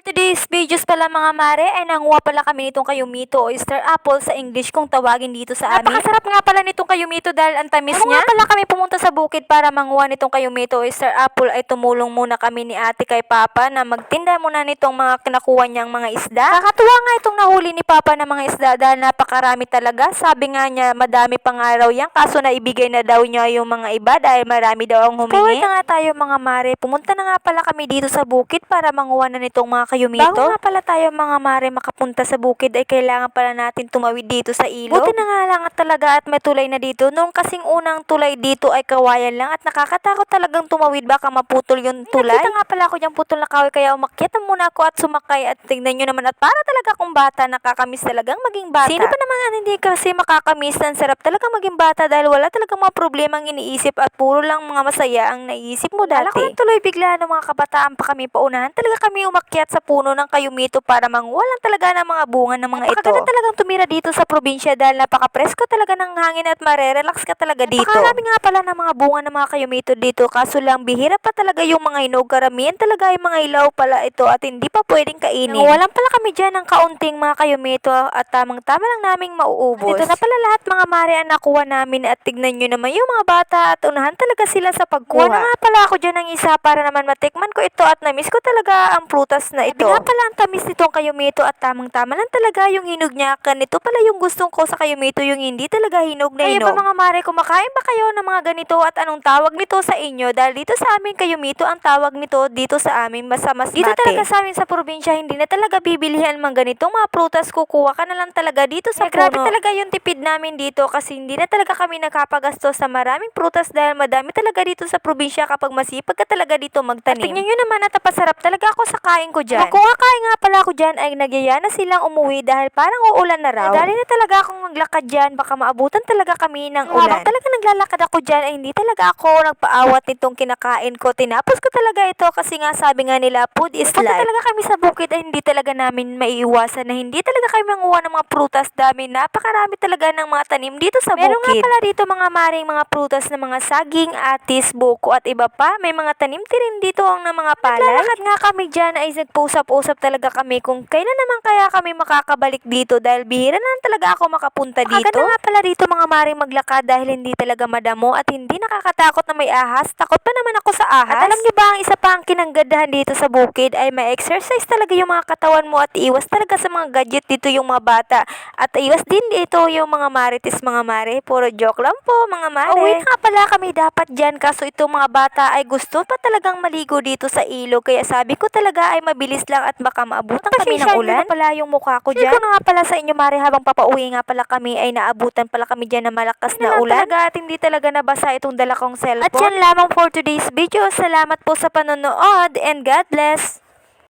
Today's videos pala mga mare ay nanguha pala kami nitong kayumito o Star Apple sa English kung tawagin dito sa amin. Napakasarap nga pala nitong kayumito dahil ang tamis niya. Nga pala kami pumunta sa bukid para manguha nitong kayumito o Star Apple ay tumulong muna kami ni ate kay Papa na magtinda muna nitong mga kinakuha niyang mga isda. Kakatuwa nga itong nahuli ni Papa ng mga isda dahil napakarami talaga. Sabi nga niya madami pang araw yan kaso naibigay na daw niya yung mga iba dahil marami daw ang humingi. Forward na nga tayo mga mare. Pumunta na nga pala kami dito sa bukid para manguha na nitong mga kayumito. Bago nga pala tayo mga mare makapunta sa bukid ay kailangan pala natin tumawid dito sa ilog. Buti na nga lang at talaga at may tulay na dito. Noong kasing unang tulay dito ay kawayan lang at nakakatakot talagang tumawid baka maputol yung tulay. Nakita nga pala ako diyang putol na kahoy kaya umakyat na muna ako at sumakay at tingnan nyo naman at para talaga akong bata nakakamiss talagang maging bata. Sino pa naman hindi kasi makakamiss ang sarap talaga maging bata dahil wala talagang mga problemang iniisip at puro lang mga masaya ang naiisip mo dati. Wala ko ng tuloy bigla ng mga kabataan pa kami paunahan talaga kami umakyat sa puno ng kayumito para manguha lang talaga ng mga bunga ng mga ito. Napakaganda talagang tumira dito sa probinsya dahil napaka-presko talaga ng hangin at marerelax ka talaga dito. Napakarami nga pala ng mga bunga ng mga kayumito dito kaso lang bihira pa talaga yung mga hinog. Karamihan talaga yung mga ilaw pala ito at hindi pa pwedeng kainin. Walang pala kami dyan ng kaunting mga kayumito at tamang-tama lang naming mauubos. At ito na pala lahat mga mare ang nakuha namin at tignan nyo naman yung mga bata at unahan talaga sila sa pagkuha. Na nga pala ako dyan ng isa para naman matikman ko ito at namiss ko talaga ang prutas na ito. Nga pala ang tamis nitong kayumito at tamang-tama lang talaga yung hinog niya. Ganito pala yung gustong ko sa kayumito yung hindi talaga hinog na hinog. Kaya ba mga mare kumakain ba kayo ng mga ganito at anong tawag nito sa inyo? Dahil dito sa amin kayumito ang tawag nito dito sa amin basta mas dito talaga sa amin sa probinsya hindi na talaga bibilihan mga ganitong mga prutas kukuha ka na lang talaga dito sa puno. Grabe talaga yung tipid namin dito kasi hindi na talaga kami nagkapagasto sa maraming prutas dahil madami talaga dito sa probinsya kapag masipag ka talaga dito magtanim. At tingnan nyo naman at napasarap talaga ako sa kain ko dyan. Kung kakain nga pala ako dyan ay nagyaya na silang umuwi dahil parang uulan na raw. Dali na talaga akong naglakad dyan baka maabutan talaga kami ng ulan. Habang talaga naglalakad ako dyan ay hindi talaga ako nagpaawat nitong kinakain ko. Tinapos ko talaga ito kasi nga sabi nga nila food is life. Punta talaga kami sa bukid ay hindi talaga namin maiiwasan na hindi talaga kami manguha ng mga prutas dami. Napakarami talaga ng mga tanim dito sa bukid. Meron nga pala dito mga maring mga prutas na mga saging, atis, buko at iba pa. May mga tanim rin dito ang ng mga palay. Naglalakad nga kami dyan ay nagpuusap-usap talaga kami kung kailan naman kaya kami makakabalik dito dahil bihira na lang talaga ako makapunta dito. Maganda nga pala dito mga maring maglakad dahil hindi talaga madamo at hindi nakakatakot na may ahas. Takot pa naman ako sa ahas. At alam niyo ba ang isa pa ang kinanggadahan dito sa bukid ay may exercise talaga yung mga katawan mo at iwas talaga sa mga gadget dito yung mga bata. At iwas din dito yung mga marites mga mare. Puro joke lang po mga mare. Uwi nga pala kami dapat dyan kaso itong mga bata ay gusto pa talagang maligo dito sa ilog. Kaya sabi ko talaga ay mabilis lang at baka maabutan kami ng ulan. Kasi pala yung mukha ko dyan. Share ko na nga pala sa inyo mare habang papauwi nga pala kami ay naabutan pala kami dyan ng malakas na ulan. Talaga at hindi talaga nabasa itong dala kong cellphone. At yan lamang for today's video. Salamat po sa panonood and God bless.